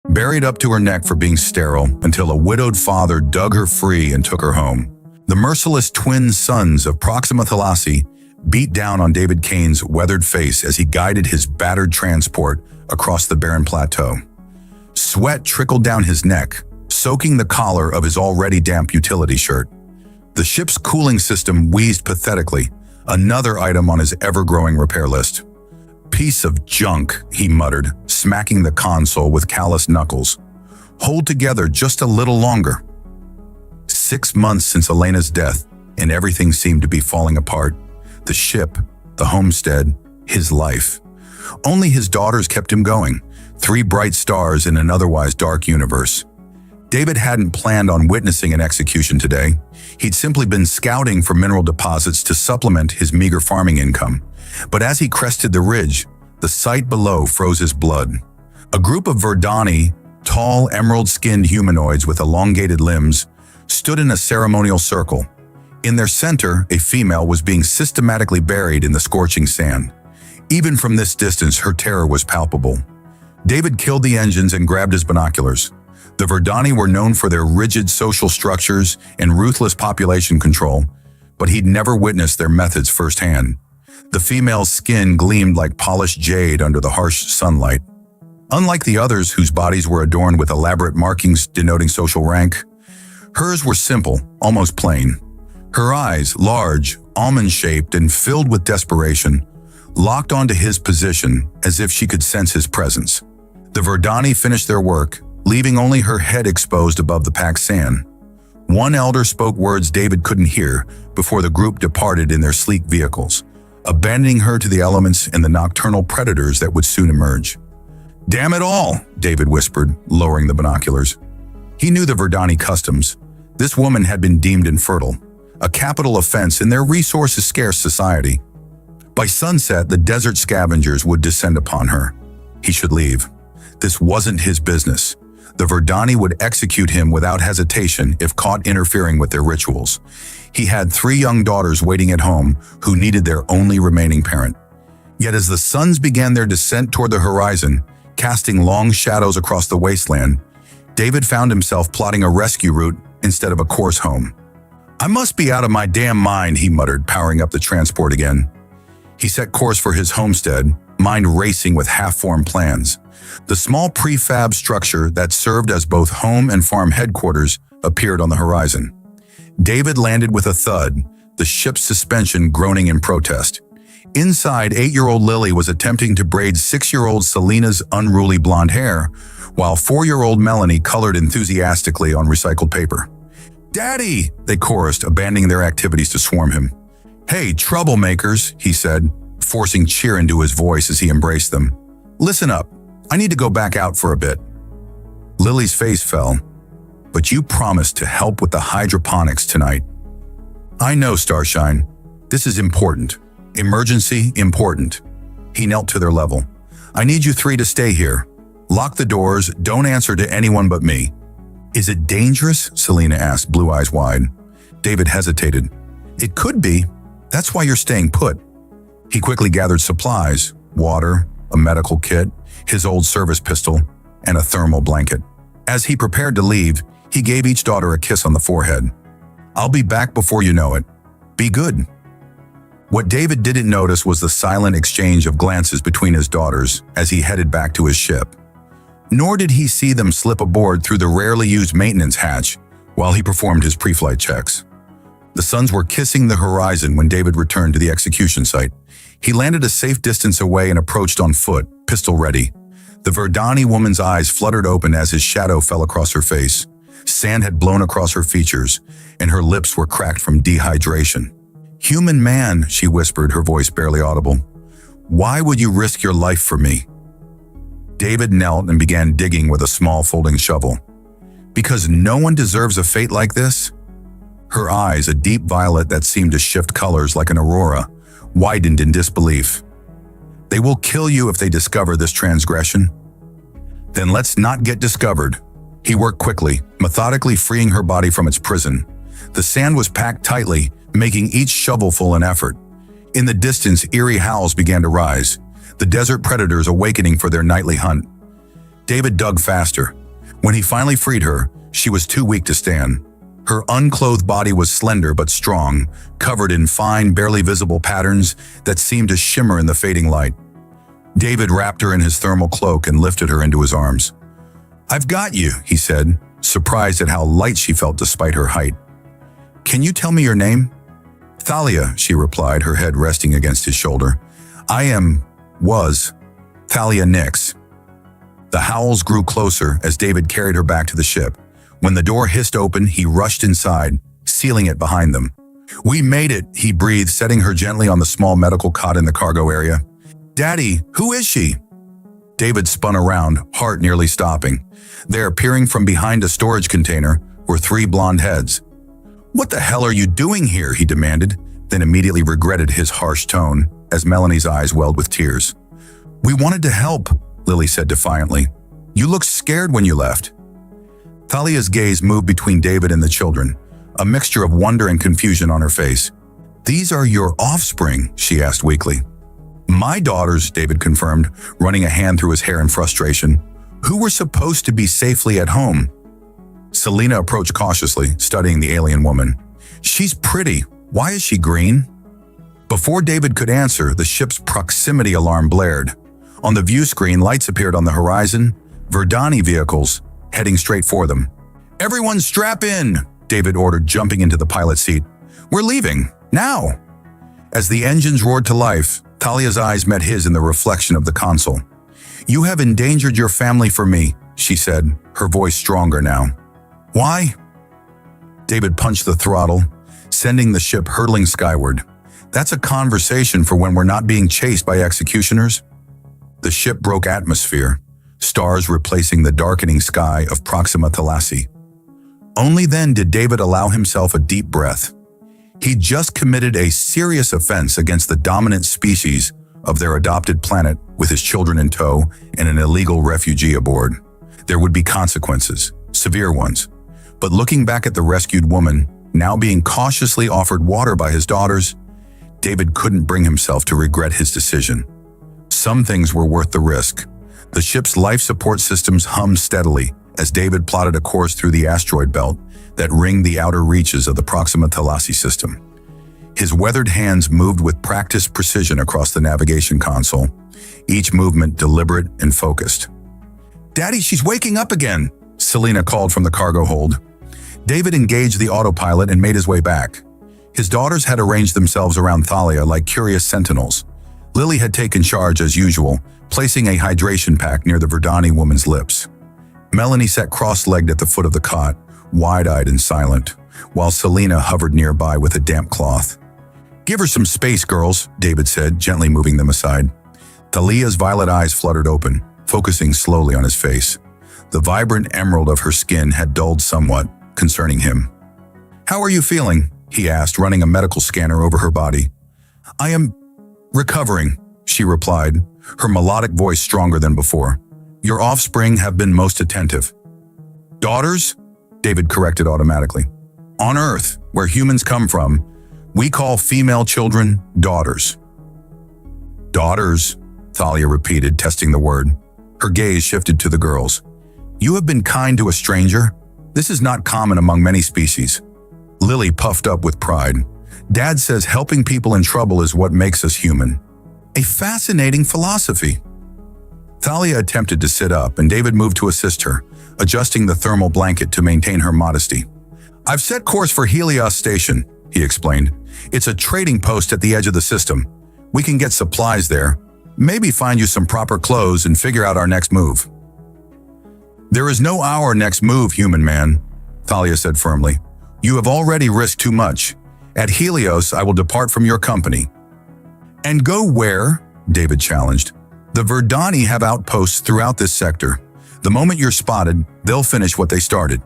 buried up to her neck for being sterile until a widowed father dug her free and took her home. The merciless twin sons of Proxima Thalassy beat down on David Kaine's weathered face as he guided his battered transport across the barren plateau. Sweat trickled down his neck, soaking the collar of his already damp utility shirt. The ship's cooling system wheezed pathetically, another item on his ever-growing repair list. "Piece of junk," he muttered, smacking the console with calloused knuckles. "Hold together just a little longer." 6 months since Elena's death, and everything seemed to be falling apart. The ship, the homestead, his life. Only his daughters kept him going, 3 bright stars in an otherwise dark universe. David hadn't planned on witnessing an execution today. He'd simply been scouting for mineral deposits to supplement his meager farming income. But as he crested the ridge, the sight below froze his blood. A group of Verdani, tall, emerald-skinned humanoids with elongated limbs, stood in a ceremonial circle. In their center, a female was being systematically buried in the scorching sand. Even from this distance, her terror was palpable. David killed the engines and grabbed his binoculars. The Verdani were known for their rigid social structures and ruthless population control, but he'd never witnessed their methods firsthand. The female's skin gleamed like polished jade under the harsh sunlight. Unlike the others whose bodies were adorned with elaborate markings denoting social rank, hers were simple, almost plain. Her eyes, large, almond-shaped and filled with desperation, locked onto his position as if she could sense his presence. The Verdani finished their work, leaving only her head exposed above the packed sand. One elder spoke words David couldn't hear before the group departed in their sleek vehicles, abandoning her to the elements and the nocturnal predators that would soon emerge. "Damn it all," David whispered, lowering the binoculars. He knew the Verdani customs. This woman had been deemed infertile, a capital offense in their resources-scarce society. By sunset, the desert scavengers would descend upon her. He should leave. This wasn't his business. The Verdani would execute him without hesitation if caught interfering with their rituals. He had 3 young daughters waiting at home who needed their only remaining parent. Yet as the suns began their descent toward the horizon, casting long shadows across the wasteland, David found himself plotting a rescue route instead of a course home. "I must be out of my damn mind," he muttered, powering up the transport again. He set course for his homestead, mind racing with half-formed plans. The small prefab structure that served as both home and farm headquarters appeared on the horizon. David landed with a thud, the ship's suspension groaning in protest. Inside, 8-year-old Lily was attempting to braid 6-year-old Selena's unruly blonde hair, while 4-year-old Melanie colored enthusiastically on recycled paper. "Daddy!" they chorused, abandoning their activities to swarm him. "Hey, troublemakers," he said, forcing cheer into his voice as he embraced them. "Listen up. I need to go back out for a bit." Lily's face fell. "But you promised to help with the hydroponics tonight." "I know, Starshine. This is important. Emergency important." He knelt to their level. "I need you 3 to stay here. Lock the doors, don't answer to anyone but me." "Is it dangerous?" Selena asked, blue eyes wide. David hesitated. "It could be. That's why you're staying put." He quickly gathered supplies, water, a medical kit, his old service pistol, and a thermal blanket. As he prepared to leave, he gave each daughter a kiss on the forehead. "I'll be back before you know it. Be good." What David didn't notice was the silent exchange of glances between his daughters as he headed back to his ship. Nor did he see them slip aboard through the rarely used maintenance hatch while he performed his pre-flight checks. The suns were kissing the horizon when David returned to the execution site. He landed a safe distance away and approached on foot, pistol ready. The Verdani woman's eyes fluttered open as his shadow fell across her face. Sand had blown across her features, and her lips were cracked from dehydration. "Human man," she whispered, her voice barely audible. "Why would you risk your life for me?" David knelt and began digging with a small folding shovel. "Because no one deserves a fate like this?" Her eyes, a deep violet that seemed to shift colors like an aurora, widened in disbelief. "They will kill you if they discover this transgression." "Then let's not get discovered." He worked quickly, methodically freeing her body from its prison. The sand was packed tightly, making each shovelful an effort. In the distance, eerie howls began to rise, the desert predators awakening for their nightly hunt. David dug faster. When he finally freed her, she was too weak to stand. Her unclothed body was slender but strong, covered in fine, barely visible patterns that seemed to shimmer in the fading light. David wrapped her in his thermal cloak and lifted her into his arms. "I've got you," he said, surprised at how light she felt despite her height. "Can you tell me your name?" "Thalia," she replied, her head resting against his shoulder. Was Thalia Nix." The howls grew closer as David carried her back to the ship. When the door hissed open, he rushed inside, sealing it behind them. "We made it," he breathed, setting her gently on the small medical cot in the cargo area. "Daddy, who is she?" David spun around, heart nearly stopping. There, peering from behind a storage container, were 3 blonde heads. "What the hell are you doing here?" he demanded, then immediately regretted his harsh tone as Melanie's eyes welled with tears. "We wanted to help," Lily said defiantly. "You looked scared when you left." Thalia's gaze moved between David and the children, a mixture of wonder and confusion on her face. "These are your offspring?" she asked weakly. "My daughters," David confirmed, running a hand through his hair in frustration. "Who were supposed to be safely at home?" Selena approached cautiously, studying the alien woman. "She's pretty. Why is she green?" Before David could answer, the ship's proximity alarm blared. On the view screen, lights appeared on the horizon, Verdani vehicles heading straight for them. "Everyone strap in," David ordered, jumping into the pilot's seat. "We're leaving, now." As the engines roared to life, Thalia's eyes met his in the reflection of the console. "You have endangered your family for me," she said, her voice stronger now. "Why?" David punched the throttle, sending the ship hurtling skyward. "That's a conversation for when we're not being chased by executioners." The ship broke atmosphere, stars replacing the darkening sky of Proxima Thalassi's. Only then did David allow himself a deep breath. He'd just committed a serious offense against the dominant species of their adopted planet with his children in tow and an illegal refugee aboard. There would be consequences, severe ones. But looking back at the rescued woman, now being cautiously offered water by his daughters, David couldn't bring himself to regret his decision. Some things were worth the risk. The ship's life support systems hummed steadily as David plotted a course through the asteroid belt that ringed the outer reaches of the Proxima Thalassi's system. His weathered hands moved with practiced precision across the navigation console, each movement deliberate and focused. "Daddy, she's waking up again," Selena called from the cargo hold. David engaged the autopilot and made his way back. His daughters had arranged themselves around Thalia like curious sentinels. Lily had taken charge as usual, placing a hydration pack near the Verdani woman's lips. Melanie sat cross-legged at the foot of the cot, wide-eyed and silent, while Selena hovered nearby with a damp cloth. "Give her some space, girls," David said, gently moving them aside. Thalia's violet eyes fluttered open, focusing slowly on his face. The vibrant emerald of her skin had dulled somewhat, concerning him. "How are you feeling?" he asked, running a medical scanner over her body. "I am recovering," she replied, her melodic voice stronger than before. "Your offspring have been most attentive." "Daughters?" David corrected automatically. "On Earth, where humans come from, we call female children daughters." "Daughters," Thalia repeated, testing the word. Her gaze shifted to the girls. "You have been kind to a stranger? This is not common among many species." Lily puffed up with pride. "Dad says helping people in trouble is what makes us human." A fascinating philosophy. Thalia attempted to sit up, and David moved to assist her, adjusting the thermal blanket to maintain her modesty. "I've set course for Helios Station," he explained. "It's a trading post at the edge of the system. We can get supplies there, maybe find you some proper clothes and figure out our next move." "There is no our next move, human man," Thalia said firmly. "You have already risked too much. At Helios, I will depart from your company." "And go where?" David challenged. "The Verdani have outposts throughout this sector. The moment you're spotted, they'll finish what they started."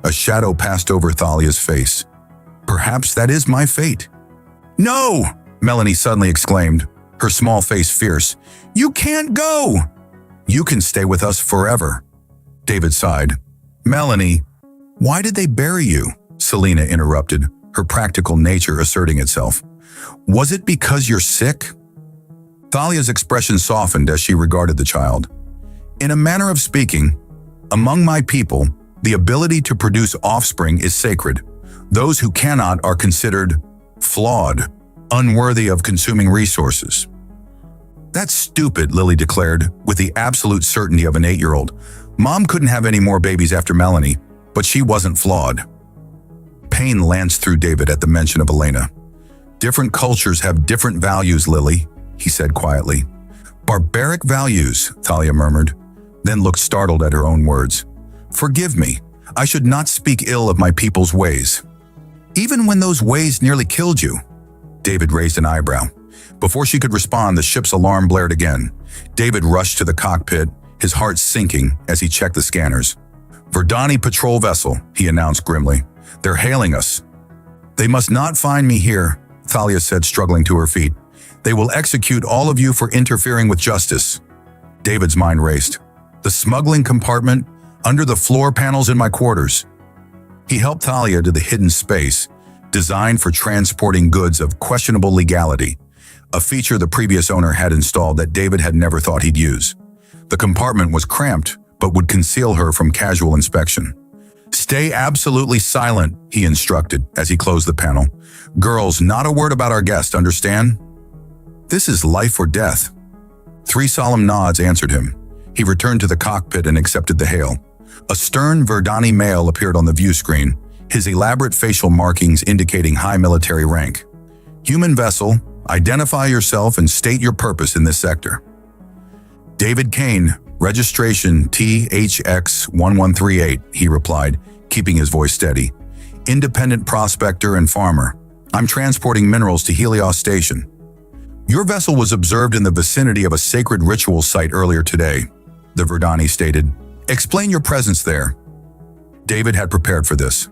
A shadow passed over Thalia's face. "Perhaps that is my fate." "No!" Melanie suddenly exclaimed, her small face fierce. "You can't go!" "You can stay with us forever." David sighed. "Melanie, why did they bury you?" Selena interrupted, her practical nature asserting itself. "Was it because you're sick?" Thalia's expression softened as she regarded the child. In a manner of speaking, among my people, the ability to produce offspring is sacred. Those who cannot are considered flawed, unworthy of consuming resources. That's stupid, Lily declared, with the absolute certainty of an 8-year-old. Mom couldn't have any more babies after Melanie, but she wasn't flawed. Pain lanced through David at the mention of Elena. Different cultures have different values, Lily, he said quietly. Barbaric values, Thalia murmured, then looked startled at her own words. Forgive me, I should not speak ill of my people's ways. Even when those ways nearly killed you. David raised an eyebrow. Before she could respond, the ship's alarm blared again. David rushed to the cockpit, his heart sinking as he checked the scanners. Verdani patrol vessel, he announced grimly. They're hailing us. They must not find me here, Thalia said, struggling to her feet. They will execute all of you for interfering with justice. David's mind raced. The smuggling compartment, under the floor panels in my quarters. He helped Thalia to the hidden space, designed for transporting goods of questionable legality, a feature the previous owner had installed that David had never thought he'd use. The compartment was cramped, but would conceal her from casual inspection. Stay absolutely silent, he instructed as he closed the panel. Girls, not a word about our guest, understand? This is life or death. 3 solemn nods answered him. He returned to the cockpit and accepted the hail. A stern Verdani male appeared on the view screen, his elaborate facial markings indicating high military rank. Human vessel, identify yourself and state your purpose in this sector. David Kaine, registration THX1138, he replied, keeping his voice steady. Independent prospector and farmer. I'm transporting minerals to Helios Station. Your vessel was observed in the vicinity of a sacred ritual site earlier today, the Verdani stated. Explain your presence there. David had prepared for this.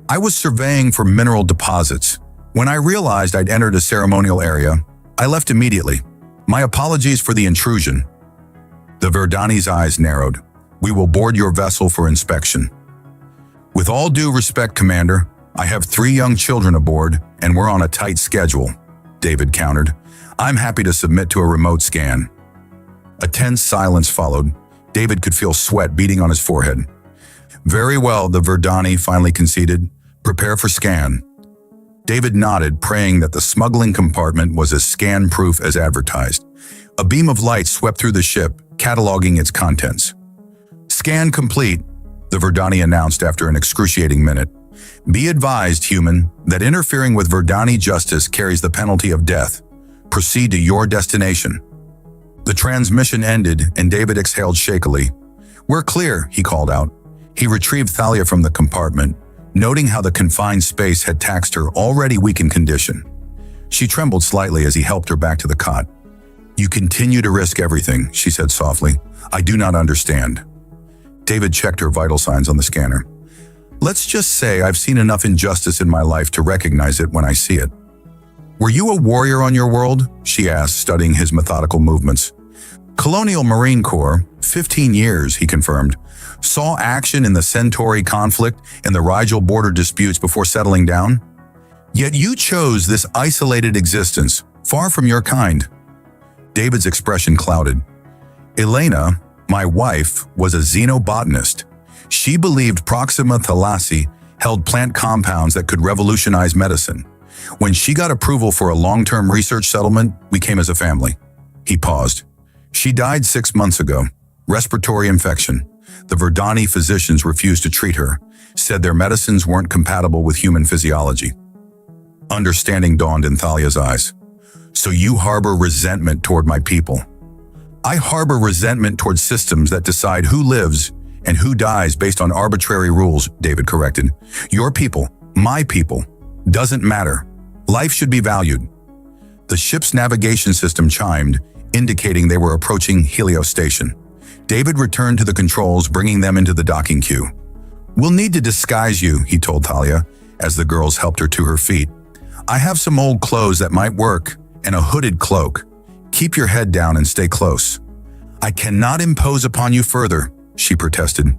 I was surveying for mineral deposits. When I realized I'd entered a ceremonial area, I left immediately. My apologies for the intrusion. The Verdani's eyes narrowed. We will board your vessel for inspection. With all due respect, Commander, I have 3 young children aboard, and we're on a tight schedule, David countered. I'm happy to submit to a remote scan. A tense silence followed. David could feel sweat beating on his forehead. Very well, the Verdani finally conceded. Prepare for scan. David nodded, praying that the smuggling compartment was as scan-proof as advertised. A beam of light swept through the ship, cataloging its contents. Scan complete, the Verdani announced after an excruciating minute. Be advised, human, that interfering with Verdani justice carries the penalty of death. Proceed to your destination. The transmission ended, and David exhaled shakily. We're clear, he called out. He retrieved Thalia from the compartment, noting how the confined space had taxed her already weakened condition. She trembled slightly as he helped her back to the cot. You continue to risk everything, she said softly. I do not understand. David checked her vital signs on the scanner. Let's just say I've seen enough injustice in my life to recognize it when I see it. Were you a warrior on your world? She asked, studying his methodical movements. Colonial Marine Corps, 15 years, he confirmed. Saw action in the Centauri conflict and the Rigel border disputes before settling down. Yet you chose this isolated existence, far from your kind. David's expression clouded. Elena, my wife, was a xenobotanist. She believed Proxima Thalassiae held plant compounds that could revolutionize medicine. When she got approval for a long-term research settlement, we came as a family. He paused. She died 6 months ago. Respiratory infection. The Verdani physicians refused to treat her, said their medicines weren't compatible with human physiology. Understanding dawned in Thalia's eyes. So you harbor resentment toward my people. I harbor resentment toward systems that decide who lives and who dies based on arbitrary rules, David corrected. Your people, my people, doesn't matter. Life should be valued. The ship's navigation system chimed, indicating they were approaching Helios Station. David returned to the controls, bringing them into the docking queue. We'll need to disguise you, he told Thalia, as the girls helped her to her feet. I have some old clothes that might work, and a hooded cloak. Keep your head down and stay close. I cannot impose upon you further, she protested.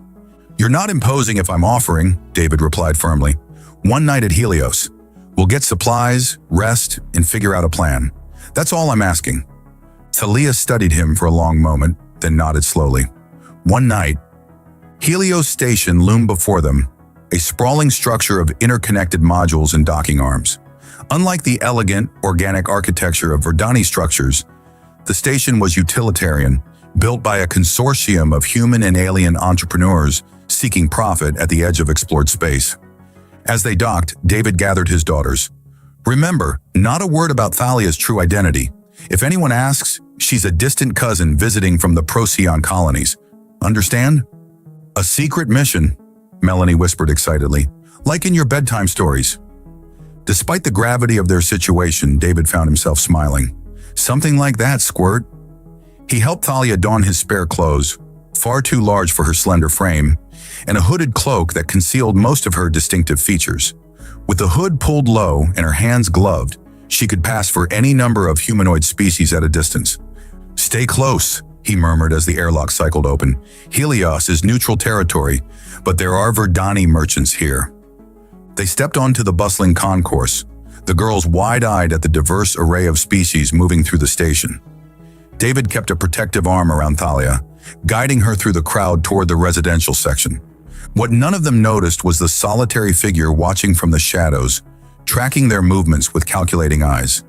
You're not imposing if I'm offering, David replied firmly. One night at Helios. We'll get supplies, rest, and figure out a plan. That's all I'm asking. Thalia studied him for a long moment, then nodded slowly. One night, Helios Station loomed before them, a sprawling structure of interconnected modules and docking arms. Unlike the elegant, organic architecture of Verdani structures, the station was utilitarian, built by a consortium of human and alien entrepreneurs seeking profit at the edge of explored space. As they docked, David gathered his daughters. Remember, not a word about Thalia's true identity. If anyone asks, she's a distant cousin visiting from the Procyon colonies. Understand? A secret mission, Melanie whispered excitedly, like in your bedtime stories. Despite the gravity of their situation, David found himself smiling. Something like that, Squirt. He helped Thalia don his spare clothes, far too large for her slender frame, and a hooded cloak that concealed most of her distinctive features. With the hood pulled low and her hands gloved, she could pass for any number of humanoid species at a distance. "Stay close," he murmured as the airlock cycled open. "Helios is neutral territory, but there are Verdani merchants here." They stepped onto the bustling concourse, the girls wide-eyed at the diverse array of species moving through the station. David kept a protective arm around Thalia, guiding her through the crowd toward the residential section. What none of them noticed was the solitary figure watching from the shadows, tracking their movements with calculating eyes.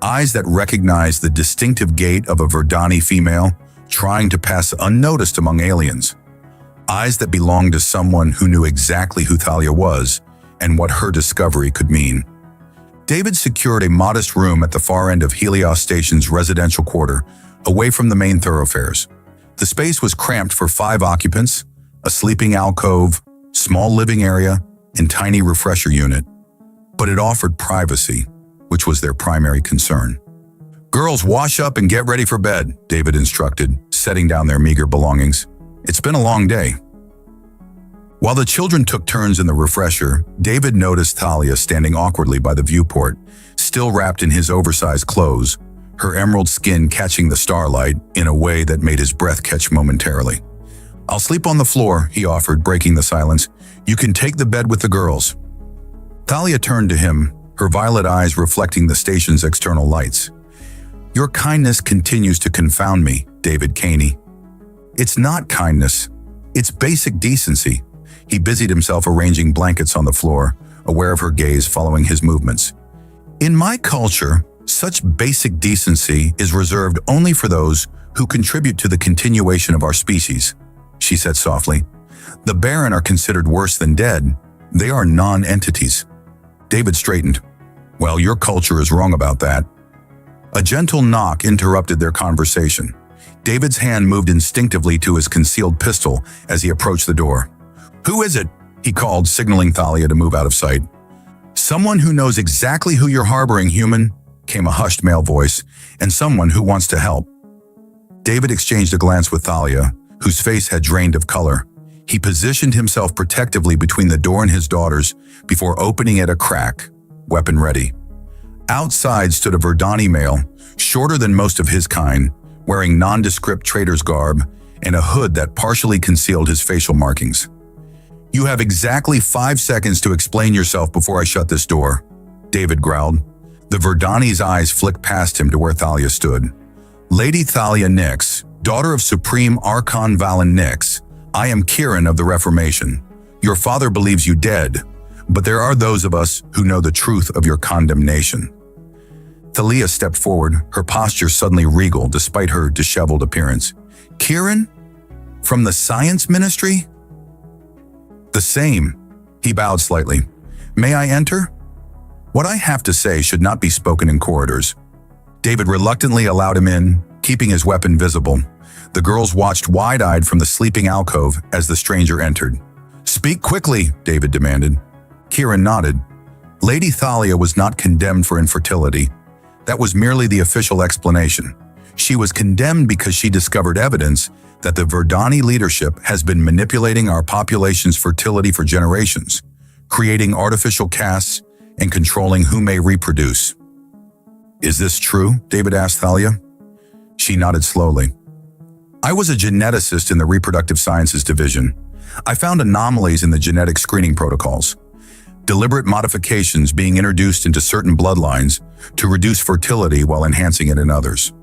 Eyes that recognized the distinctive gait of a Verdani female trying to pass unnoticed among aliens. Eyes that belonged to someone who knew exactly who Thalia was and what her discovery could mean. David secured a modest room at the far end of Helios Station's residential quarter, away from the main thoroughfares. The space was cramped for 5 occupants, a sleeping alcove, small living area, and tiny refresher unit. But it offered privacy, which was their primary concern. "Girls, wash up and get ready for bed," David instructed, setting down their meager belongings. "It's been a long day." While the children took turns in the refresher, David noticed Thalia standing awkwardly by the viewport, still wrapped in his oversized clothes, her emerald skin catching the starlight in a way that made his breath catch momentarily. "I'll sleep on the floor," he offered, breaking the silence. "You can take the bed with the girls." Thalia turned to him, her violet eyes reflecting the station's external lights. "Your kindness continues to confound me, David Kaine." "It's not kindness. It's basic decency." He busied himself arranging blankets on the floor, aware of her gaze following his movements. "In my culture, such basic decency is reserved only for those who contribute to the continuation of our species," she said softly. "The barren are considered worse than dead. They are non-entities." David straightened. "Well, your culture is wrong about that." A gentle knock interrupted their conversation. David's hand moved instinctively to his concealed pistol as he approached the door. "Who is it?" he called, signaling Thalia to move out of sight. "Someone who knows exactly who you're harboring, human," came a hushed male voice, "and someone who wants to help." David exchanged a glance with Thalia, whose face had drained of color. He positioned himself protectively between the door and his daughters before opening it a crack, weapon ready. Outside stood a Verdani male, shorter than most of his kind, wearing nondescript trader's garb and a hood that partially concealed his facial markings. "You have exactly 5 seconds to explain yourself before I shut this door," David growled. The Verdani's eyes flicked past him to where Thalia stood. "Lady Thalia Nix, daughter of Supreme Archon Valen Nix, I am Kieran of the Reformation. Your father believes you dead, but there are those of us who know the truth of your condemnation." Thalia stepped forward, her posture suddenly regal despite her disheveled appearance. "Kieran? From the Science Ministry?" "The same." He bowed slightly. "May I enter?" "What I have to say should not be spoken in corridors." David reluctantly allowed him in, keeping his weapon visible. The girls watched wide-eyed from the sleeping alcove as the stranger entered. "Speak quickly," David demanded. Kieran nodded. Lady Thalia was not condemned for infertility. That was merely the official explanation. She was condemned because she discovered evidence that the Verdani leadership has been manipulating our population's fertility for generations, creating artificial castes and controlling who may reproduce. "Is this true?" David asked Thalia. She nodded slowly. "I was a geneticist in the reproductive sciences division. I found anomalies in the genetic screening protocols, deliberate modifications being introduced into certain bloodlines to reduce fertility while enhancing it in others."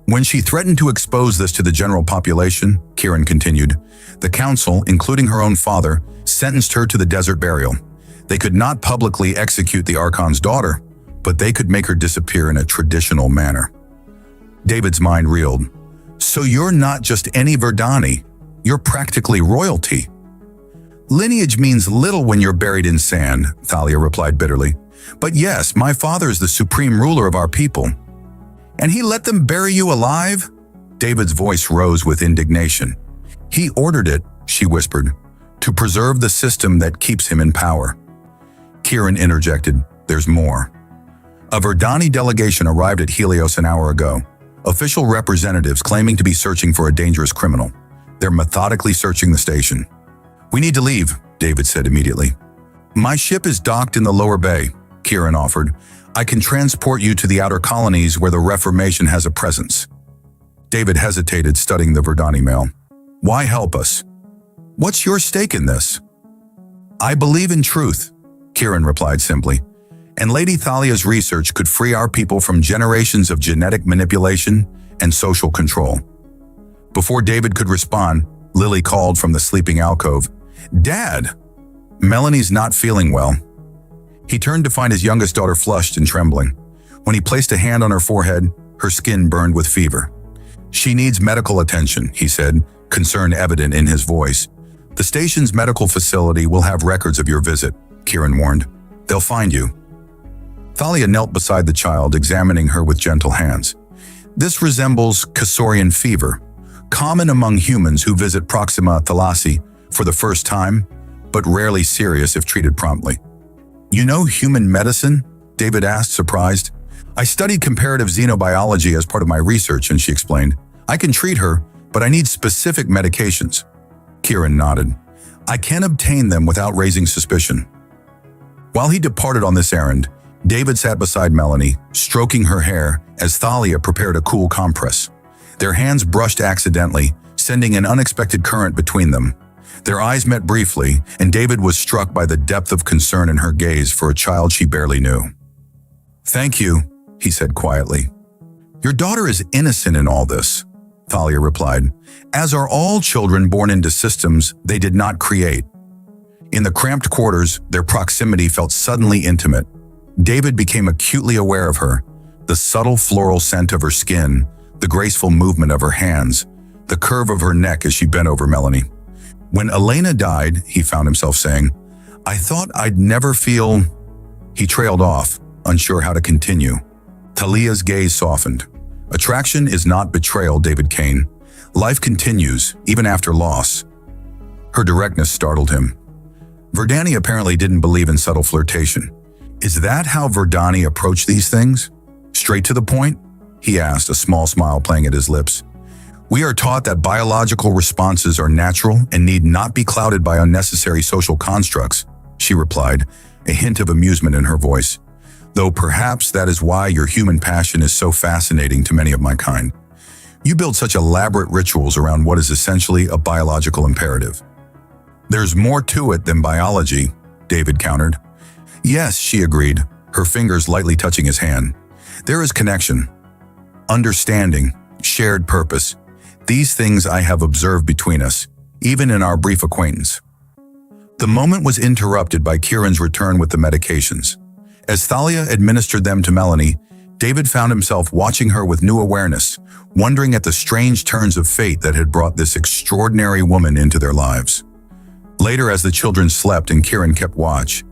When she threatened to expose this to the general population, Kieran continued, the council, including her own father, sentenced her to the desert burial. They could not publicly execute the Archon's daughter, but they could make her disappear in a traditional manner. David's mind reeled. So you're not just any Verdani, you're practically royalty. Lineage means little when you're buried in sand, Thalia replied bitterly. But yes, my father is the supreme ruler of our people. And he let them bury you alive? David's voice rose with indignation. He ordered it, she whispered, to preserve the system that keeps him in power. Kieran interjected, there's more. A Verdani delegation arrived at Helios an hour ago. Official representatives claiming to be searching for a dangerous criminal. They're methodically searching the station. We need to leave, David said immediately. My ship is docked in the lower bay, Kieran offered. I can transport you to the outer colonies where the Reformation has a presence. David hesitated, studying the Verdani mail. Why help us? What's your stake in this? I believe in truth, Kieran replied simply. And Lady Thalia's research could free our people from generations of genetic manipulation and social control. Before David could respond, Lily called from the sleeping alcove, Dad! Melanie's not feeling well. He turned to find his youngest daughter flushed and trembling. When he placed a hand on her forehead, her skin burned with fever. She needs medical attention, he said, concern evident in his voice. The station's medical facility will have records of your visit, Kieran warned. They'll find you. Thalia knelt beside the child, examining her with gentle hands. This resembles Cassorian fever, common among humans who visit Proxima Thalassiae for the first time, but rarely serious if treated promptly. You know human medicine? David asked, surprised. I studied comparative xenobiology as part of my research, and she explained. I can treat her, but I need specific medications. Kieran nodded. I can obtain them without raising suspicion. While he departed on this errand, David sat beside Melanie, stroking her hair as Thalia prepared a cool compress. Their hands brushed accidentally, sending an unexpected current between them. Their eyes met briefly, and David was struck by the depth of concern in her gaze for a child she barely knew. Thank you, he said quietly. Your daughter is innocent in all this, Thalia replied, as are all children born into systems they did not create. In the cramped quarters, their proximity felt suddenly intimate. David became acutely aware of her, the subtle floral scent of her skin, the graceful movement of her hands, the curve of her neck as she bent over Melanie. When Elena died, he found himself saying, I thought I'd never feel... He trailed off, unsure how to continue. Thalia's gaze softened. Attraction is not betrayal, David Kaine. Life continues, even after loss. Her directness startled him. Verdani apparently didn't believe in subtle flirtation. Is that how Verdani approach these things? Straight to the point? He asked, a small smile playing at his lips. We are taught that biological responses are natural and need not be clouded by unnecessary social constructs, she replied, a hint of amusement in her voice. Though perhaps that is why your human passion is so fascinating to many of my kind. You build such elaborate rituals around what is essentially a biological imperative. There's more to it than biology, David countered. Yes, she agreed, her fingers lightly touching his hand. There is connection, understanding, shared purpose. These things I have observed between us, even in our brief acquaintance. The moment was interrupted by Kieran's return with the medications. As Thalia administered them to Melanie, David found himself watching her with new awareness, wondering at the strange turns of fate that had brought this extraordinary woman into their lives. Later, as the children slept and Kieran kept watch,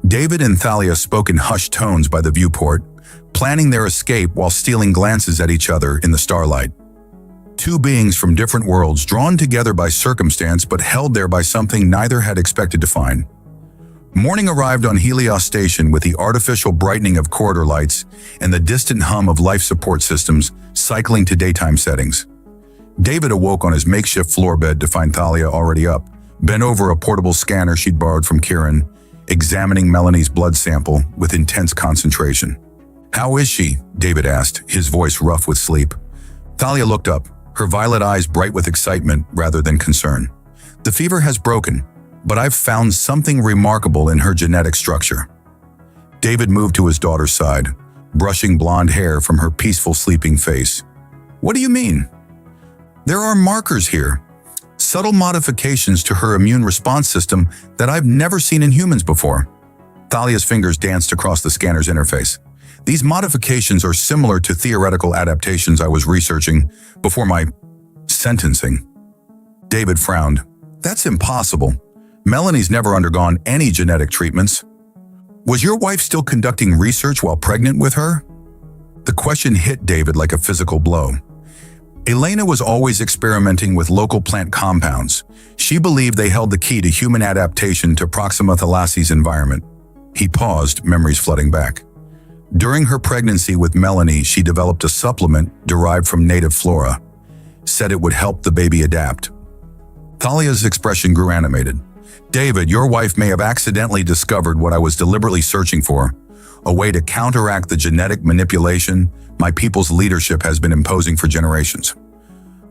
David and Thalia spoke in hushed tones by the viewport, planning their escape while stealing glances at each other in the starlight. Two beings from different worlds drawn together by circumstance but held there by something neither had expected to find. Morning arrived on Helios Station with the artificial brightening of corridor lights and the distant hum of life support systems cycling to daytime settings. David awoke on his makeshift floor bed to find Thalia already up, bent over a portable scanner she'd borrowed from Kieran, examining Melanie's blood sample with intense concentration. How is she? David asked, his voice rough with sleep. Thalia looked up, her violet eyes bright with excitement rather than concern. The fever has broken, but I've found something remarkable in her genetic structure. David moved to his daughter's side, brushing blonde hair from her peaceful sleeping face. What do you mean? There are markers here, subtle modifications to her immune response system that I've never seen in humans before. Thalia's fingers danced across the scanner's interface. These modifications are similar to theoretical adaptations I was researching before my sentencing. David frowned. That's impossible. Melanie's never undergone any genetic treatments. Was your wife still conducting research while pregnant with her? The question hit David like a physical blow. Elena was always experimenting with local plant compounds. She believed they held the key to human adaptation to Proxima Thalassi's environment. He paused, memories flooding back. During her pregnancy with Melanie, she developed a supplement derived from native flora. Said it would help the baby adapt. Thalia's expression grew animated. David, your wife may have accidentally discovered what I was deliberately searching for, a way to counteract the genetic manipulation my people's leadership has been imposing for generations.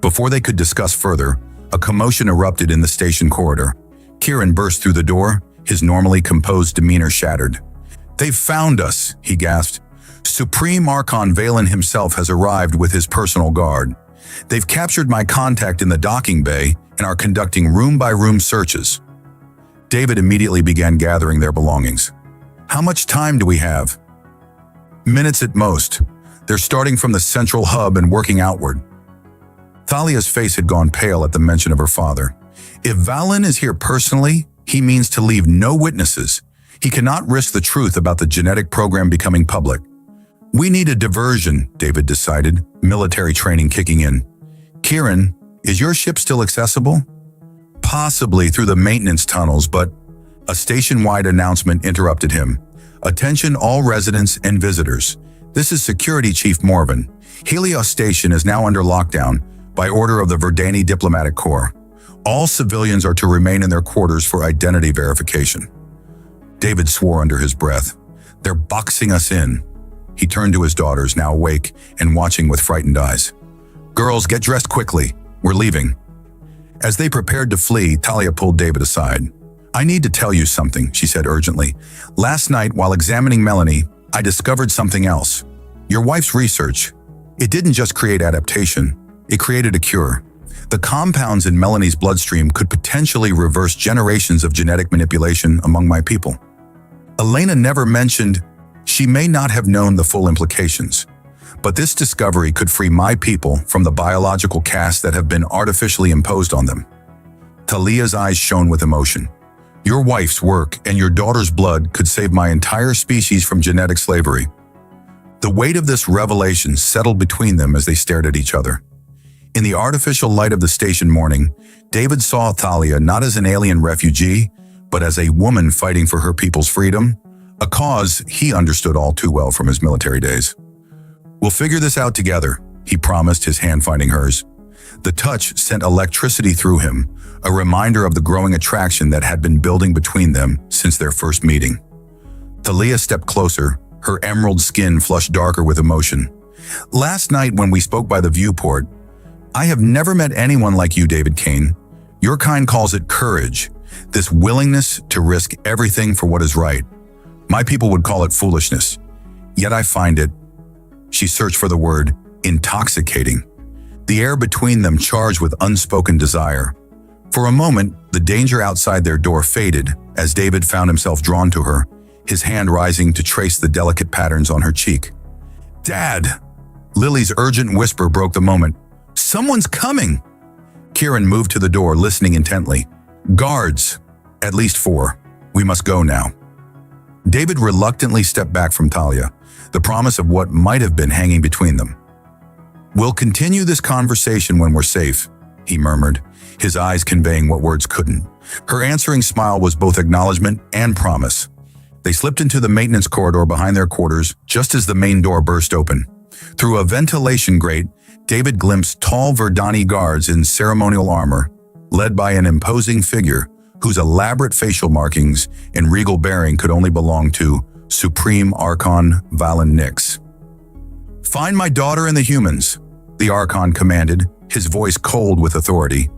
Before they could discuss further, a commotion erupted in the station corridor. Kieran burst through the door, his normally composed demeanor shattered. They've found us, he gasped. Supreme Archon Valen himself has arrived with his personal guard. They've captured my contact in the docking bay and are conducting room-by-room searches. David immediately began gathering their belongings. How much time do we have? Minutes at most. They're starting from the central hub and working outward. Thalia's face had gone pale at the mention of her father. If Valen is here personally, he means to leave no witnesses. He cannot risk the truth about the genetic program becoming public. We need a diversion, David decided, military training kicking in. Kieran, is your ship still accessible? Possibly through the maintenance tunnels, but a station-wide announcement interrupted him. Attention all residents and visitors. This is Security Chief Morven. Helios Station is now under lockdown by order of the Verdani Diplomatic Corps. All civilians are to remain in their quarters for identity verification. David swore under his breath. They're boxing us in. He turned to his daughters, now awake and watching with frightened eyes. Girls, get dressed quickly. We're leaving. As they prepared to flee, Thalia pulled David aside. I need to tell you something, she said urgently. Last night, while examining Melanie, I discovered something else. Your wife's research. It didn't just create adaptation. It created a cure. The compounds in Melanie's bloodstream could potentially reverse generations of genetic manipulation among my people. Elena never mentioned she may not have known the full implications, but this discovery could free my people from the biological casts that have been artificially imposed on them. Thalia's eyes shone with emotion. Your wife's work and your daughter's blood could save my entire species from genetic slavery. The weight of this revelation settled between them as they stared at each other. In the artificial light of the station morning, David saw Thalia not as an alien refugee, but as a woman fighting for her people's freedom, a cause he understood all too well from his military days. We'll figure this out together, he promised, his hand finding hers. The touch sent electricity through him, a reminder of the growing attraction that had been building between them since their first meeting. Thalia stepped closer, her emerald skin flushed darker with emotion. Last night when we spoke by the viewport, I have never met anyone like you, David Kaine. Your kind calls it courage, this willingness to risk everything for what is right. My people would call it foolishness. Yet I find it, she searched for the word, intoxicating. The air between them charged with unspoken desire. For a moment, the danger outside their door faded as David found himself drawn to her, his hand rising to trace the delicate patterns on her cheek. Dad! Lily's urgent whisper broke the moment. Someone's coming! Kieran moved to the door, listening intently. Guards! At least 4. We must go now. David reluctantly stepped back from Thalia, the promise of what might have been hanging between them. We'll continue this conversation when we're safe, he murmured, his eyes conveying what words couldn't. Her answering smile was both acknowledgement and promise. They slipped into the maintenance corridor behind their quarters just as the main door burst open. Through a ventilation grate, David glimpsed tall Verdani guards in ceremonial armor, led by an imposing figure whose elaborate facial markings and regal bearing could only belong to Supreme Archon Valen Nix. Find my daughter and the humans, the Archon commanded, his voice cold with authority.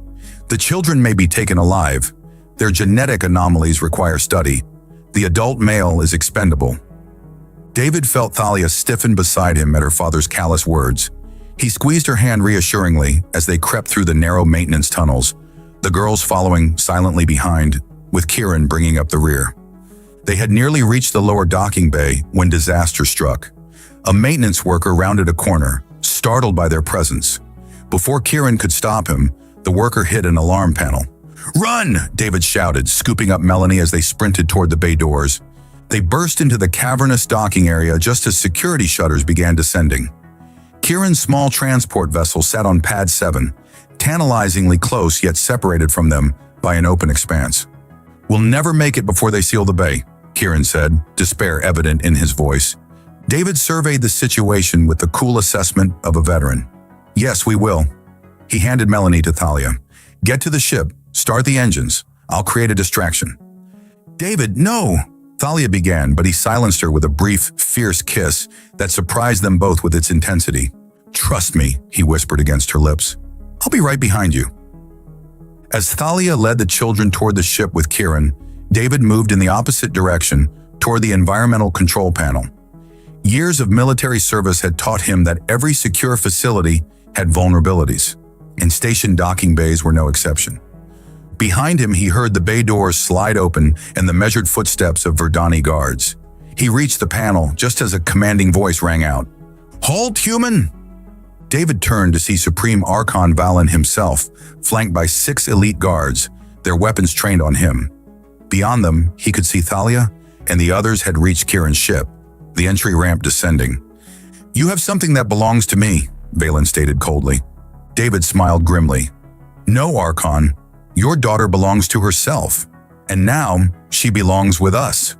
The children may be taken alive. Their genetic anomalies require study. The adult male is expendable. David felt Thalia stiffen beside him at her father's callous words. He squeezed her hand reassuringly as they crept through the narrow maintenance tunnels, the girls following silently behind, with Kieran bringing up the rear. They had nearly reached the lower docking bay when disaster struck. A maintenance worker rounded a corner, startled by their presence. Before Kieran could stop him, the worker hit an alarm panel. "Run!" David shouted, scooping up Melanie as they sprinted toward the bay doors. They burst into the cavernous docking area just as security shutters began descending. Kieran's small transport vessel sat on Pad 7, tantalizingly close yet separated from them by an open expanse. "We'll never make it before they seal the bay," Kieran said, despair evident in his voice. David surveyed the situation with the cool assessment of a veteran. "Yes, we will." He handed Melanie to Thalia. "Get to the ship, start the engines. I'll create a distraction." "David, no!" Thalia began, but he silenced her with a brief, fierce kiss that surprised them both with its intensity. "Trust me," he whispered against her lips. "I'll be right behind you." As Thalia led the children toward the ship with Kieran, David moved in the opposite direction toward the environmental control panel. Years of military service had taught him that every secure facility had vulnerabilities, and station docking bays were no exception. Behind him, he heard the bay doors slide open and the measured footsteps of Verdani guards. He reached the panel just as a commanding voice rang out. "Halt, human!" David turned to see Supreme Archon Valen himself, flanked by 6 elite guards, their weapons trained on him. Beyond them, he could see Thalia, and the others had reached Kieran's ship, the entry ramp descending. "You have something that belongs to me," Valen stated coldly. David smiled grimly. "No, Archon. Your daughter belongs to herself, and now she belongs with us."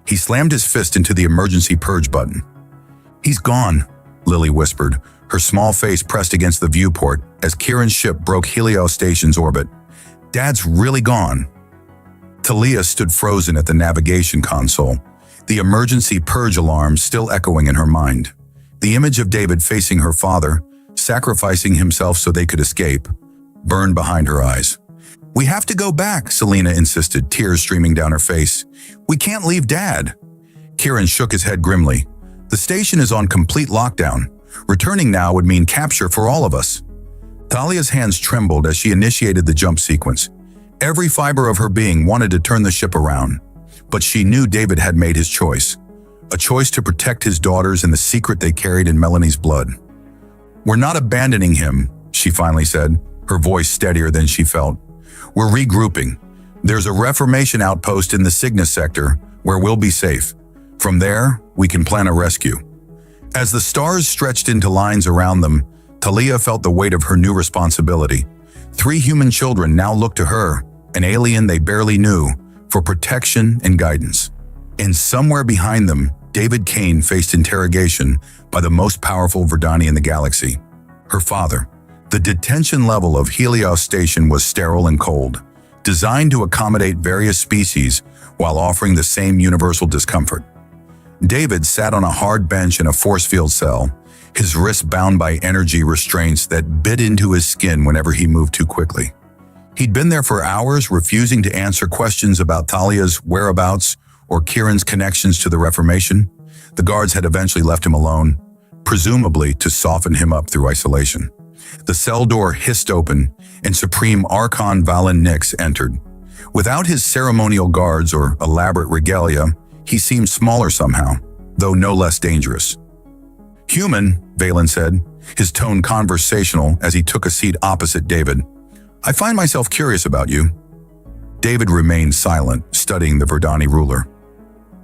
He slammed his fist into the emergency purge button. "He's gone," Lily whispered, her small face pressed against the viewport as Kieran's ship broke Helios Station's orbit. "Dad's really gone." Thalia stood frozen at the navigation console, the emergency purge alarm still echoing in her mind. The image of David facing her father, sacrificing himself so they could escape, burned behind her eyes. "We have to go back," Selena insisted, tears streaming down her face. "We can't leave Dad." Kieran shook his head grimly. "The station is on complete lockdown. Returning now would mean capture for all of us." Thalia's hands trembled as she initiated the jump sequence. Every fiber of her being wanted to turn the ship around. But she knew David had made his choice. A choice to protect his daughters and the secret they carried in Melanie's blood. "We're not abandoning him," she finally said, her voice steadier than she felt. "We're regrouping. There's a Reformation outpost in the Cygnus sector where we'll be safe. From there, we can plan a rescue." As the stars stretched into lines around them, Thalia felt the weight of her new responsibility. 3 human children now looked to her, an alien they barely knew, for protection and guidance. And somewhere behind them, David Kaine faced interrogation by the most powerful Verdani in the galaxy, her father. The detention level of Helios Station was sterile and cold, designed to accommodate various species while offering the same universal discomfort. David sat on a hard bench in a force field cell, his wrists bound by energy restraints that bit into his skin whenever he moved too quickly. He'd been there for hours, refusing to answer questions about Thalia's whereabouts or Kieran's connections to the Reformation. The guards had eventually left him alone, presumably to soften him up through isolation. The cell door hissed open, and Supreme Archon Valen Nix entered. Without his ceremonial guards or elaborate regalia, he seemed smaller somehow, though no less dangerous. "Human," Valen said, his tone conversational as he took a seat opposite David. "I find myself curious about you." David remained silent, studying the Verdani ruler.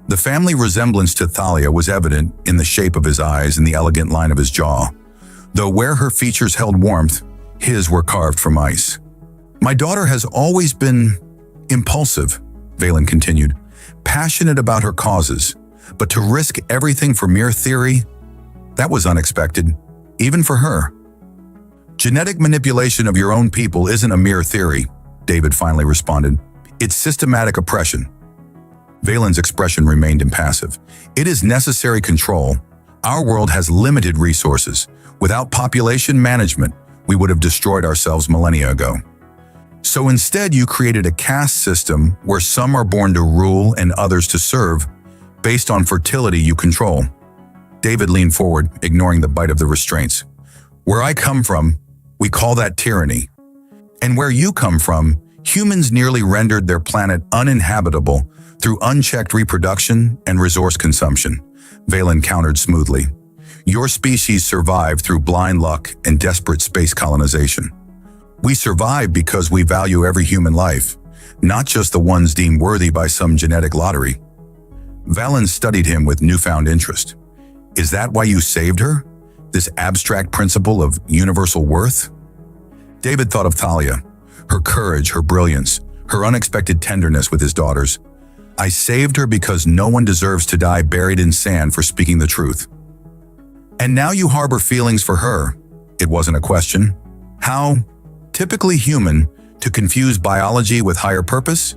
The family resemblance to Thalia was evident in the shape of his eyes and the elegant line of his jaw, though where her features held warmth, his were carved from ice. "My daughter has always been impulsive," Valen continued, "passionate about her causes, but to risk everything for mere theory, that was unexpected, even for her." "Genetic manipulation of your own people isn't a mere theory," David finally responded. "It's systematic oppression." Valen's expression remained impassive. "It is necessary control. Our world has limited resources. Without population management, we would have destroyed ourselves millennia ago. So instead, you created a caste system where some are born to rule and others to serve, based on fertility you control." David leaned forward, ignoring the bite of the restraints. Where I come from, we call that tyranny. And where you come from, humans nearly rendered their planet uninhabitable through unchecked reproduction and resource consumption, Valen countered smoothly. Your species survived through blind luck and desperate space colonization. We survive because we value every human life, not just the ones deemed worthy by some genetic lottery. Valen studied him with newfound interest. Is that why you saved her? This abstract principle of universal worth? David thought of Thalia, her courage, her brilliance, her unexpected tenderness with his daughters. I saved her because no one deserves to die buried in sand for speaking the truth. And now you harbor feelings for her. It wasn't a question. How, typically human, to confuse biology with higher purpose?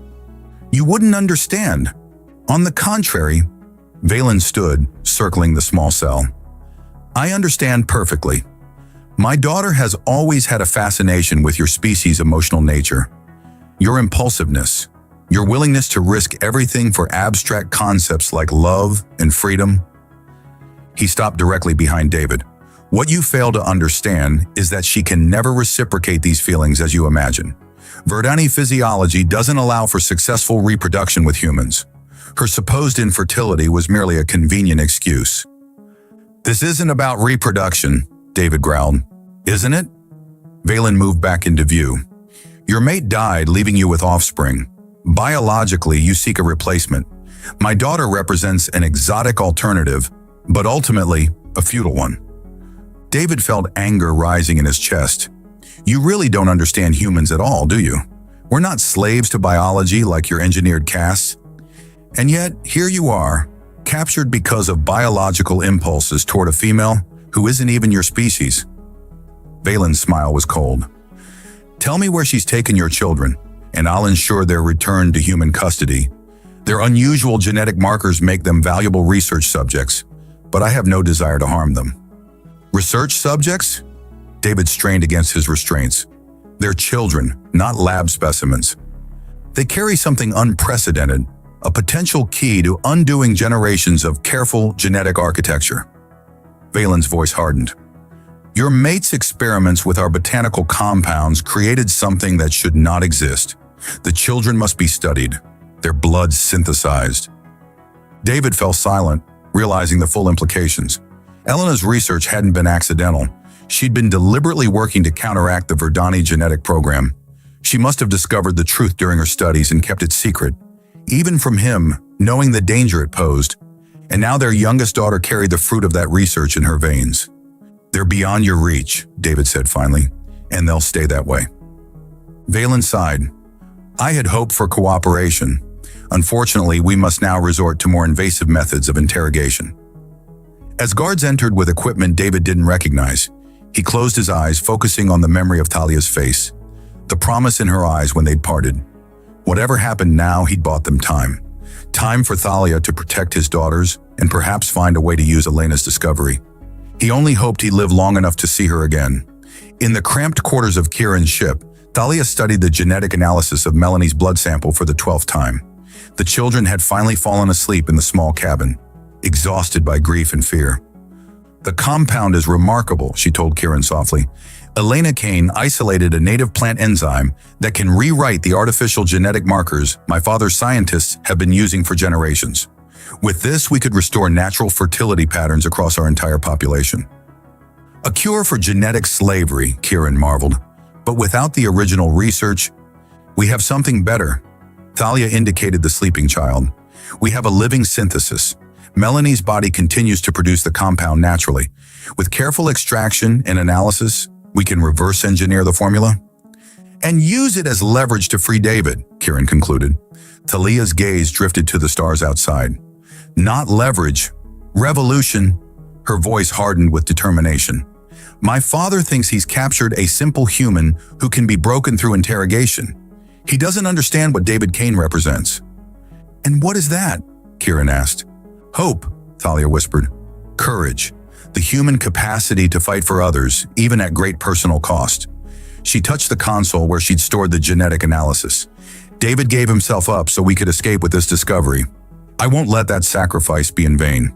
You wouldn't understand. On the contrary, Valen stood, circling the small cell. I understand perfectly. My daughter has always had a fascination with your species' emotional nature. Your impulsiveness, your willingness to risk everything for abstract concepts like love and freedom. He stopped directly behind David. What you fail to understand is that she can never reciprocate these feelings as you imagine. Verdani physiology doesn't allow for successful reproduction with humans. Her supposed infertility was merely a convenient excuse. This isn't about reproduction, David growled. Isn't it? Valen moved back into view. Your mate died, leaving you with offspring. Biologically, you seek a replacement. My daughter represents an exotic alternative, but ultimately, a futile one. David felt anger rising in his chest. You really don't understand humans at all, do you? We're not slaves to biology like your engineered casts. And yet, here you are, captured because of biological impulses toward a female who isn't even your species. Valen's smile was cold. Tell me where she's taken your children, and I'll ensure their return to human custody. Their unusual genetic markers make them valuable research subjects, but I have no desire to harm them. Research subjects? David strained against his restraints. They're children, not lab specimens. They carry something unprecedented, a potential key to undoing generations of careful genetic architecture. Valen's voice hardened. Your mate's experiments with our botanical compounds created something that should not exist. The children must be studied, their blood synthesized. David fell silent, realizing the full implications. Elena's research hadn't been accidental. She'd been deliberately working to counteract the Verdani genetic program. She must have discovered the truth during her studies and kept it secret, even from him, knowing the danger it posed. And now their youngest daughter carried the fruit of that research in her veins. They're beyond your reach, David said finally, and they'll stay that way. Valen sighed. I had hoped for cooperation. Unfortunately, we must now resort to more invasive methods of interrogation. As guards entered with equipment David didn't recognize, he closed his eyes, focusing on the memory of Thalia's face, the promise in her eyes when they'd parted. Whatever happened now, he'd bought them time. Time for Thalia to protect his daughters and perhaps find a way to use Elena's discovery. He only hoped he'd live long enough to see her again. In the cramped quarters of Kieran's ship, Thalia studied the genetic analysis of Melanie's blood sample for the 12th time. The children had finally fallen asleep in the small cabin, exhausted by grief and fear. The compound is remarkable, she told Kieran softly. David Kaine isolated a native plant enzyme that can rewrite the artificial genetic markers my father's scientists have been using for generations. With this, we could restore natural fertility patterns across our entire population. A cure for genetic slavery, Kieran marveled. But without the original research, we have something better. Thalia indicated the sleeping child. We have a living synthesis. Melanie's body continues to produce the compound naturally. With careful extraction and analysis, we can reverse engineer the formula and use it as leverage to free David, Kieran concluded. Thalia's gaze drifted to the stars outside. Not leverage, revolution. Her voice hardened with determination. My father thinks he's captured a simple human who can be broken through interrogation. He doesn't understand what David Kaine represents. And what is that? Kieran asked. Hope, Thalia whispered. Courage. The human capacity to fight for others, even at great personal cost. She touched the console where she'd stored the genetic analysis. David gave himself up so we could escape with this discovery. I won't let that sacrifice be in vain.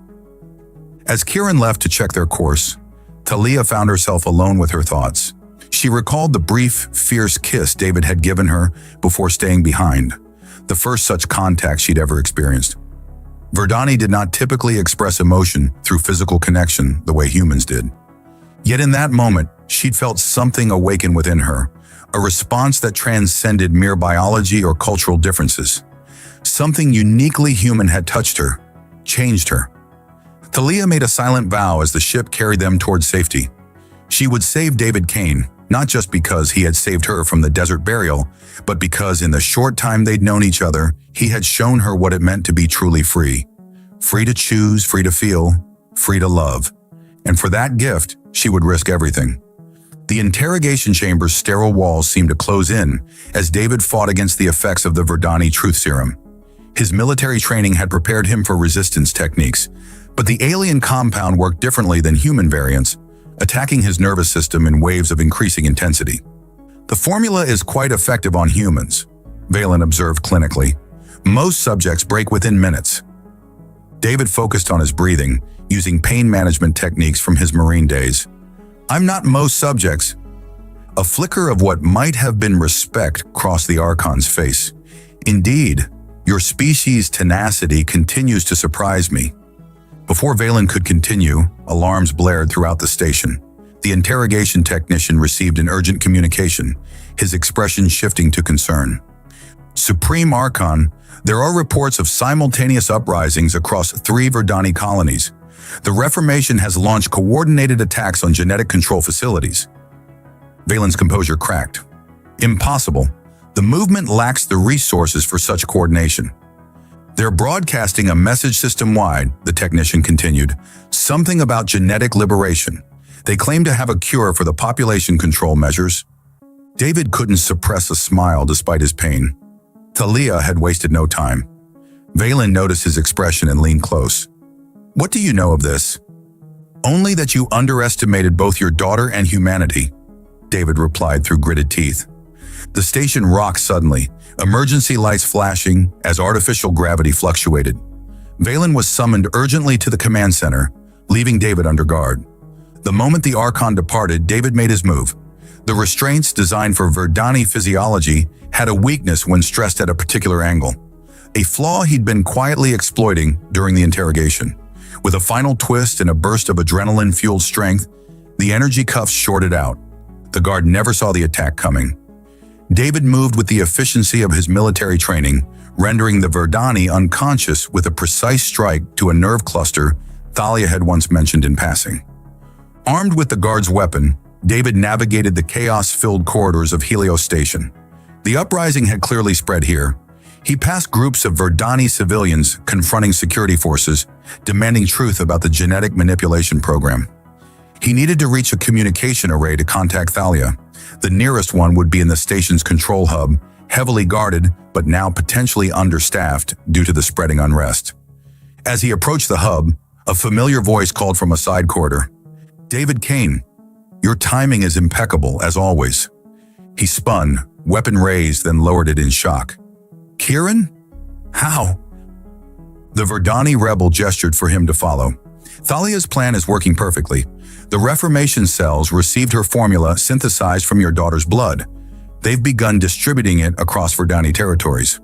As Kieran left to check their course, Thalia found herself alone with her thoughts. She recalled the brief, fierce kiss David had given her before staying behind, the first such contact she'd ever experienced. Verdani did not typically express emotion through physical connection the way humans did. Yet in that moment, she'd felt something awaken within her, a response that transcended mere biology or cultural differences. Something uniquely human had touched her, changed her. Thalia made a silent vow as the ship carried them towards safety. She would save David Kaine, not just because he had saved her from the desert burial, but because in the short time they'd known each other, he had shown her what it meant to be truly free. Free to choose, free to feel, free to love. And for that gift, she would risk everything. The interrogation chamber's sterile walls seemed to close in as David fought against the effects of the Verdani truth serum. His military training had prepared him for resistance techniques, but the alien compound worked differently than human variants, attacking his nervous system in waves of increasing intensity. The formula is quite effective on humans, Valen observed clinically. Most subjects break within minutes. David focused on his breathing, using pain management techniques from his Marine days. I'm not most subjects. A flicker of what might have been respect crossed the Archon's face. Indeed, your species' tenacity continues to surprise me. Before Valen could continue, alarms blared throughout the station. The interrogation technician received an urgent communication, his expression shifting to concern. Supreme Archon, there are reports of simultaneous uprisings across 3 Verdani colonies. The Reformation has launched coordinated attacks on genetic control facilities. Valen's composure cracked. Impossible. The movement lacks the resources for such coordination. They're broadcasting a message system-wide, the technician continued. Something about genetic liberation. They claim to have a cure for the population control measures. David couldn't suppress a smile despite his pain. Thalia had wasted no time. Valen noticed his expression and leaned close. What do you know of this? Only that you underestimated both your daughter and humanity, David replied through gritted teeth. The station rocked suddenly, emergency lights flashing as artificial gravity fluctuated. Valen was summoned urgently to the command center, leaving David under guard. The moment the Archon departed, David made his move. The restraints designed for Verdani physiology had a weakness when stressed at a particular angle, a flaw he'd been quietly exploiting during the interrogation. With a final twist and a burst of adrenaline-fueled strength, the energy cuffs shorted out. The guard never saw the attack coming. David moved with the efficiency of his military training, rendering the Verdani unconscious with a precise strike to a nerve cluster Thalia had once mentioned in passing. Armed with the guard's weapon, David navigated the chaos-filled corridors of Helios Station. The uprising had clearly spread here. He passed groups of Verdani civilians confronting security forces, demanding truth about the genetic manipulation program. He needed to reach a communication array to contact Thalia. The nearest one would be in the station's control hub, heavily guarded but now potentially understaffed due to the spreading unrest. As he approached the hub, a familiar voice called from a side corridor. David Kaine, your timing is impeccable, as always. He spun, weapon raised, then lowered it in shock. Kieran? How? The Verdani rebel gestured for him to follow. Thalia's plan is working perfectly. The Reformation cells received her formula synthesized from your daughter's blood. They've begun distributing it across Verdani territories.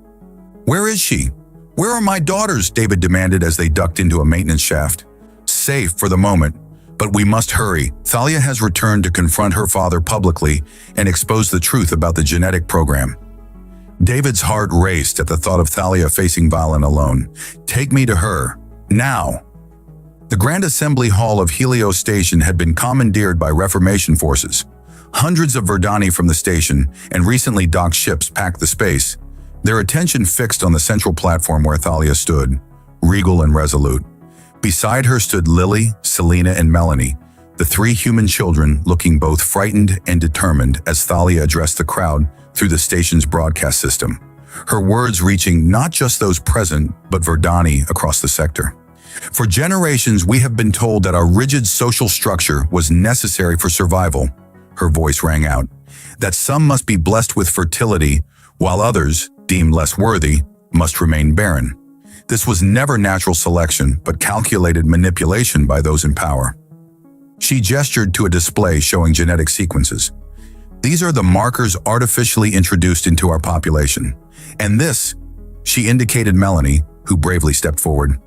Where is she? Where are my daughters? David demanded as they ducked into a maintenance shaft. Safe for the moment, but we must hurry. Thalia has returned to confront her father publicly and expose the truth about the genetic program. David's heart raced at the thought of Thalia facing Valen alone. Take me to her, now. The Grand Assembly Hall of Helios Station had been commandeered by Reformation forces. Hundreds of Verdani from the station and recently docked ships packed the space, their attention fixed on the central platform where Thalia stood, regal and resolute. Beside her stood Lily, Selena, and Melanie, the 3 human children looking both frightened and determined as Thalia addressed the crowd through the station's broadcast system, her words reaching not just those present, but Verdani across the sector. For generations, we have been told that our rigid social structure was necessary for survival, her voice rang out, that some must be blessed with fertility, while others, deemed less worthy, must remain barren. This was never natural selection, but calculated manipulation by those in power. She gestured to a display showing genetic sequences. These are the markers artificially introduced into our population. And this, she indicated Melanie, who bravely stepped forward,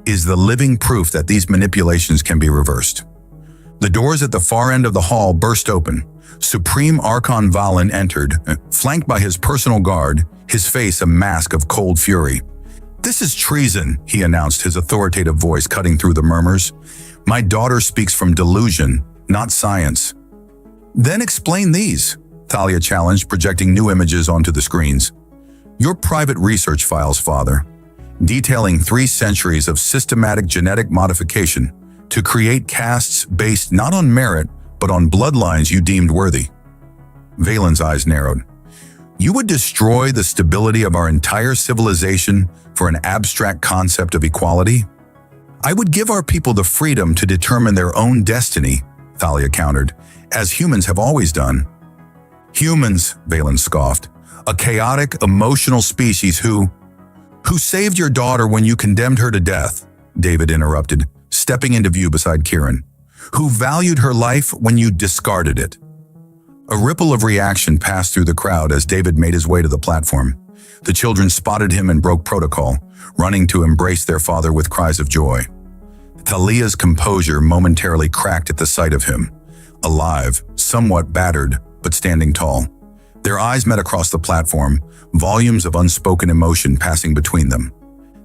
is the living proof that these manipulations can be reversed. The doors at the far end of the hall burst open. Supreme Archon Valen entered, flanked by his personal guard, his face a mask of cold fury. "This is treason," he announced, his authoritative voice cutting through the murmurs. "My daughter speaks from delusion, not science." "Then explain these," Thalia challenged, projecting new images onto the screens. "Your private research files, Father, detailing 3 centuries of systematic genetic modification to create castes based not on merit, but on bloodlines you deemed worthy." Valen's eyes narrowed. "You would destroy the stability of our entire civilization for an abstract concept of equality?" "I would give our people the freedom to determine their own destiny," Thalia countered, "as humans have always done." "Humans," Valen scoffed, "a chaotic, emotional species who saved your daughter when you condemned her to death," David interrupted, stepping into view beside Kieran. "Who valued her life when you discarded it." A ripple of reaction passed through the crowd as David made his way to the platform. The children spotted him and broke protocol, running to embrace their father with cries of joy. Thalia's composure momentarily cracked at the sight of him, alive, somewhat battered, but standing tall. Their eyes met across the platform, volumes of unspoken emotion passing between them.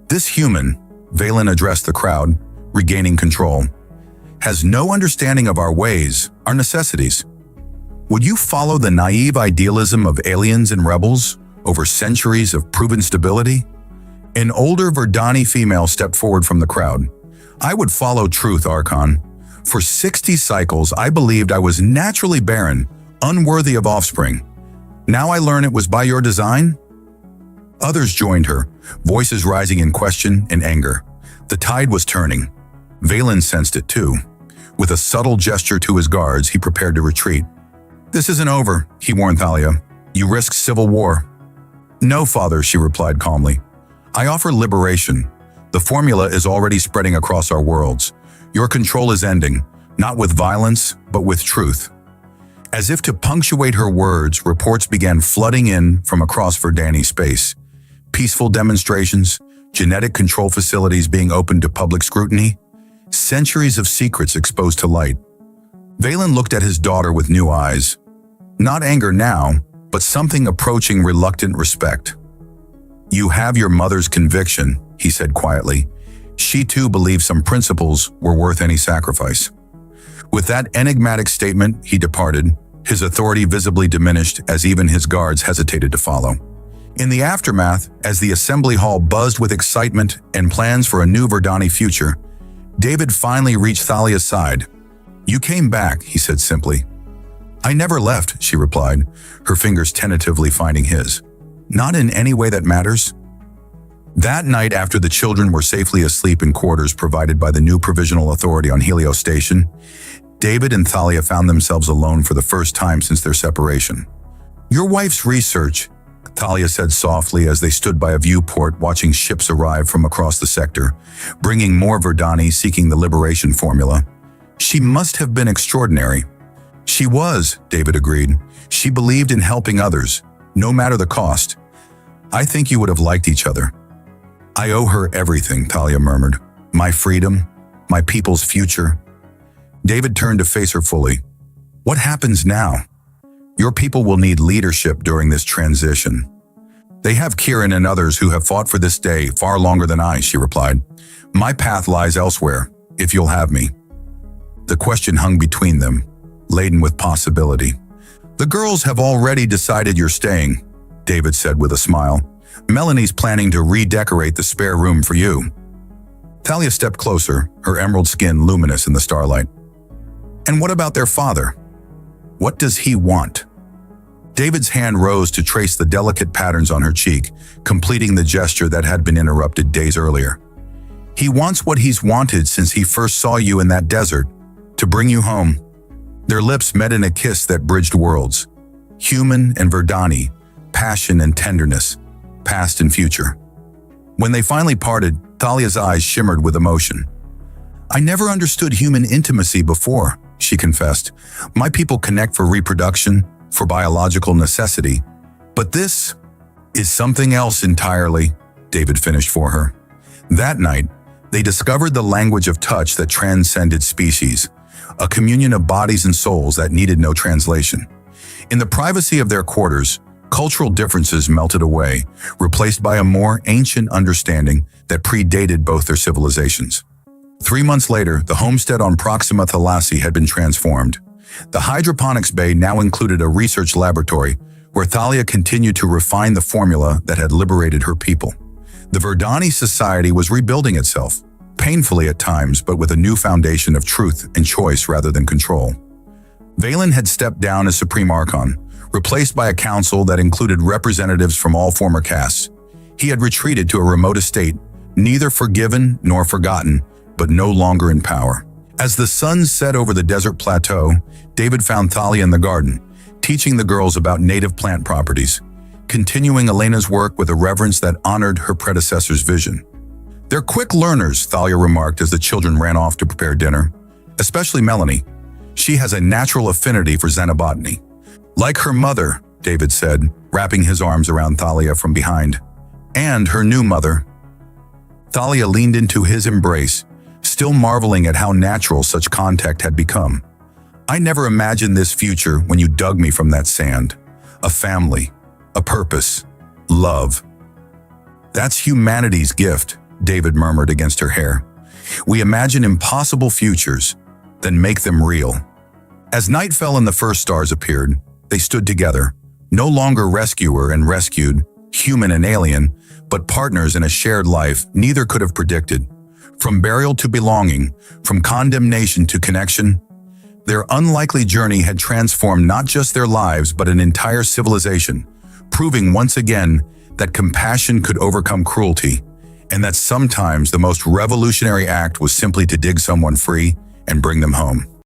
"This human," Valen addressed the crowd, regaining control, "has no understanding of our ways, our necessities. Would you follow the naive idealism of aliens and rebels over centuries of proven stability?" An older Verdani female stepped forward from the crowd. "I would follow truth, Archon. For 60 cycles, I believed I was naturally barren, unworthy of offspring. Now I learn it was by your design?" Others joined her, voices rising in question and anger. The tide was turning. Valen sensed it too. With a subtle gesture to his guards, he prepared to retreat. "This isn't over," he warned Thalia. "You risk civil war." "No, Father," she replied calmly. "I offer liberation. The formula is already spreading across our worlds. Your control is ending, not with violence, but with truth." As if to punctuate her words, reports began flooding in from across Verdani space. Peaceful demonstrations, genetic control facilities being opened to public scrutiny, centuries of secrets exposed to light. Valen looked at his daughter with new eyes. Not anger now, but something approaching reluctant respect. "You have your mother's conviction," he said quietly. "She too believes some principles were worth any sacrifice." With that enigmatic statement, he departed, his authority visibly diminished as even his guards hesitated to follow. In the aftermath, as the assembly hall buzzed with excitement and plans for a new Verdani future, David finally reached Thalia's side. "You came back," he said simply. "I never left," she replied, her fingers tentatively finding his. "Not in any way that matters." That night, after the children were safely asleep in quarters provided by the new provisional authority on Helios Station, David and Thalia found themselves alone for the first time since their separation. "Your wife's research," Thalia said softly as they stood by a viewport watching ships arrive from across the sector, bringing more Verdani seeking the liberation formula. "She must have been extraordinary." "She was," David agreed. "She believed in helping others, no matter the cost. I think you would have liked each other." "I owe her everything," Thalia murmured. "My freedom, my people's future." David turned to face her fully. "What happens now? Your people will need leadership during this transition." "They have Kieran and others who have fought for this day far longer than I," she replied. "My path lies elsewhere, if you'll have me." The question hung between them, laden with possibility. "The girls have already decided you're staying," David said with a smile. "Melanie's planning to redecorate the spare room for you." Thalia stepped closer, her emerald skin luminous in the starlight. "And what about their father? What does he want?" David's hand rose to trace the delicate patterns on her cheek, completing the gesture that had been interrupted days earlier. "He wants what he's wanted since he first saw you in that desert, to bring you home." Their lips met in a kiss that bridged worlds. Human and Verdani, passion and tenderness, past and future. When they finally parted, Thalia's eyes shimmered with emotion. "I never understood human intimacy before," she confessed. "My people connect for reproduction, for biological necessity. But this is something else entirely," David finished for her. That night, they discovered the language of touch that transcended species, a communion of bodies and souls that needed no translation. In the privacy of their quarters, cultural differences melted away, replaced by a more ancient understanding that predated both their civilizations. 3 months later, the homestead on Proxima Thalassi's had been transformed. The hydroponics bay now included a research laboratory where Thalia continued to refine the formula that had liberated her people. The Verdani society was rebuilding itself, painfully at times, but with a new foundation of truth and choice rather than control. Valen had stepped down as Supreme Archon, replaced by a council that included representatives from all former castes. He had retreated to a remote estate, neither forgiven nor forgotten, but no longer in power. As the sun set over the desert plateau, David found Thalia in the garden, teaching the girls about native plant properties, continuing Elena's work with a reverence that honored her predecessor's vision. "They're quick learners," Thalia remarked as the children ran off to prepare dinner. "Especially Melanie. She has a natural affinity for xenobotany." "Like her mother," David said, wrapping his arms around Thalia from behind. "And her new mother." Thalia leaned into his embrace, still marveling at how natural such contact had become. "I never imagined this future when you dug me from that sand. A family, a purpose, love. That's humanity's gift," David murmured against her hair. "We imagine impossible futures, then make them real." As night fell and the first stars appeared, they stood together, no longer rescuer and rescued, human and alien, but partners in a shared life neither could have predicted. From burial to belonging, from condemnation to connection, their unlikely journey had transformed not just their lives but an entire civilization, proving once again that compassion could overcome cruelty, and that sometimes the most revolutionary act was simply to dig someone free and bring them home.